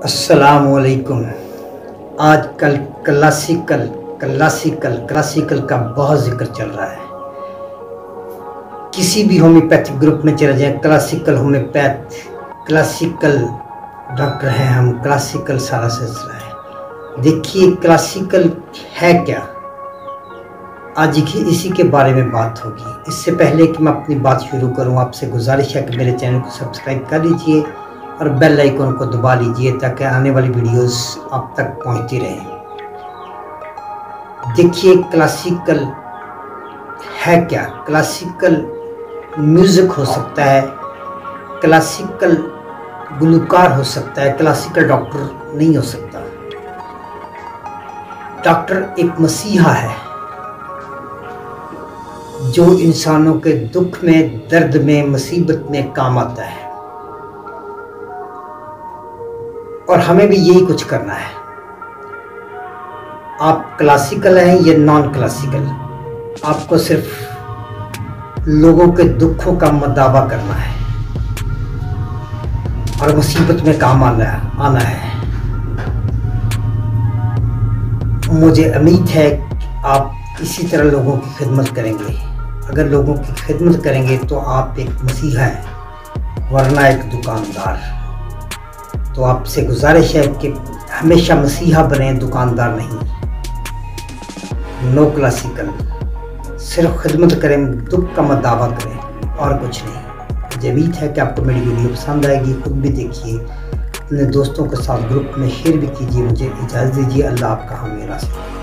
अस्सलामुअलैकुम। आजकल क्लासिकल का बहुत जिक्र चल रहा है। किसी भी होम्योपैथिक ग्रुप में चले जाएं, क्लासिकल होम्योपैथ, क्लासिकल डॉक्टर हैं हम, क्लासिकल सारा सिलसिला है। देखिए क्लासिकल है क्या, आज इसी के बारे में बात होगी। इससे पहले कि मैं अपनी बात शुरू करूं, आपसे गुजारिश है कि मेरे चैनल को सब्सक्राइब कर लीजिए और बेल आइकन को दबा लीजिए ताकि आने वाली वीडियोस आप तक पहुंचती रहें। देखिए क्लासिकल है क्या। क्लासिकल म्यूज़िक हो सकता है, क्लासिकल गुलकार हो सकता है, क्लासिकल डॉक्टर नहीं हो सकता। डॉक्टर एक मसीहा है जो इंसानों के दुख में, दर्द में, मुसीबत में काम आता है, और हमें भी यही कुछ करना है। आप क्लासिकल हैं या नॉन क्लासिकल, आपको सिर्फ लोगों के दुखों का मदावा करना है और मुसीबत में काम आना है। मुझे उम्मीद है कि आप इसी तरह लोगों की खिदमत करेंगे। अगर लोगों की खिदमत करेंगे तो आप एक मसीहा हैं, वरना एक दुकानदार। तो आपसे गुजारिश है कि हमेशा मसीहा बने, दुकानदार नहीं। नो क्लासिकल, सिर्फ खिदमत करें, दुख का मत दावा करें और कुछ नहीं। मुझे उम्मीद है कि आपको मेरी वीडियो पसंद आएगी। खुद भी देखिए, अपने दोस्तों के साथ ग्रुप में शेयर भी कीजिए। मुझे इजाज़त दीजिए। अल्लाह आपका हामी नासिर।